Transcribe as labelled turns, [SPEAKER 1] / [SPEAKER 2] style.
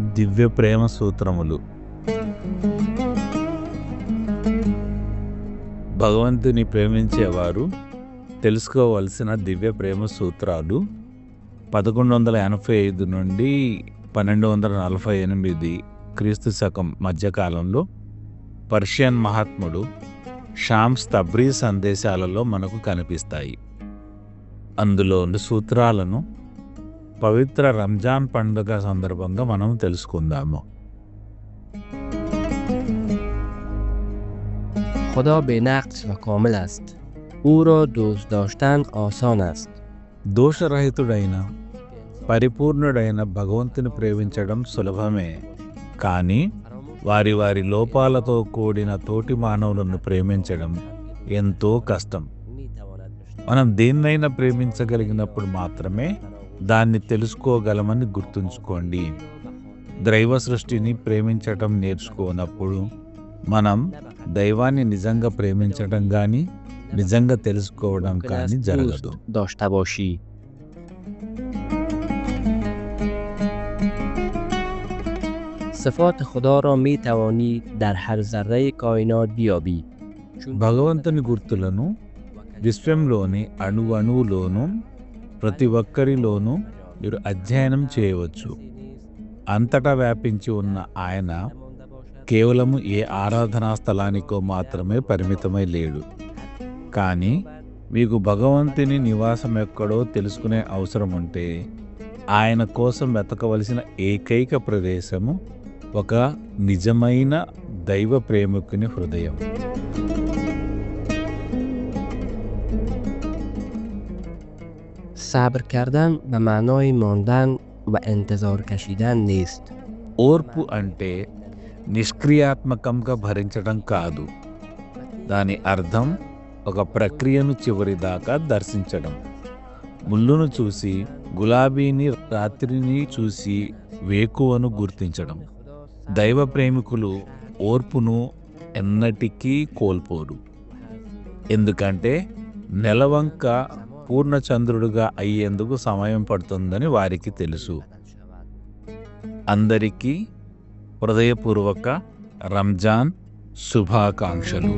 [SPEAKER 1] దివ్య ప్రేమ సూత్రములు. భగవంతుని ప్రేమించేవారు తెలుసుకోవలసిన దివ్య ప్రేమ సూత్రాలు 1185 నుండి 1248 క్రీస్తు శకం మధ్యకాలంలో పర్షియన్ మహాత్ముడు షామ్స్ తబ్రీజ్ సందేశాలలో మనకు కనిపిస్తాయి. అందులోని సూత్రాలను పవిత్ర రంజాన్ పండుగ సందర్భంగా మనం తెలుసుకుందాము.
[SPEAKER 2] خدا به نقص و کامل است. او را دوست داشتن آسان است.
[SPEAKER 1] దోషరహితుడైన పరిపూర్ణుడైన భగవంతుని ప్రేమించడం సులభమే, కానీ వారి వారి లోపాలతో కూడిన తోటి మానవులను ప్రేమించడం ఎంతో కష్టం. మనం దేన్నైనా ప్రేమించగలిగినప్పుడు మాత్రమే దాన్ని తెలుసుకోగలమని గుర్తుంచుకోండి. దైవ సృష్టిని ప్రేమించటం నేర్చుకోనప్పుడు మనం దైవాన్ని నిజంగా ప్రేమించడం కానీ నిజంగా తెలుసుకోవడం కానీ జరగదు.
[SPEAKER 2] داشته باشی. صفات خدا را می توانی در هر ذره کائنات بیابی.
[SPEAKER 1] భగవంతుని గుర్తులను విశ్వంలోని అణువులోనూ ప్రతి ఒక్కరిలోనూ మీరు అధ్యయనం చేయవచ్చు. అంతటా వ్యాపించి ఉన్న ఆయన కేవలము ఏ ఆరాధనా స్థలానికో మాత్రమే పరిమితమై లేడు. కానీ మీకు భగవంతుని నివాసం ఎక్కడో తెలుసుకునే అవసరం ఉంటే ఆయన కోసం వెతకవలసిన ఏకైక ప్రదేశము ఒక నిజమైన దైవ ప్రేమికుని హృదయం.
[SPEAKER 2] صبر کردن به معنای ماندن و انتظار کشیدن نیست.
[SPEAKER 1] ఓర్పు అంటే నిష్క్రియాత్మకంగా భరించడం కాదు. దాని అర్థం ఒక ప్రక్రియను చివరిదాకా దర్శించడం. ముళ్ళును చూసి గులాబీని, రాత్రిని చూసి వేకువను గుర్తించడం. దైవ ప్రేమికులు ఓర్పును ఎన్నటికీ కోల్పోరు. ఎందుకంటే నెలవంక పూర్ణచంద్రుడుగా అయ్యేందుకు సమయం పడుతుందని వారికి తెలుసు. అందరికీ హృదయపూర్వక రంజాన్ శుభాకాంక్షలు.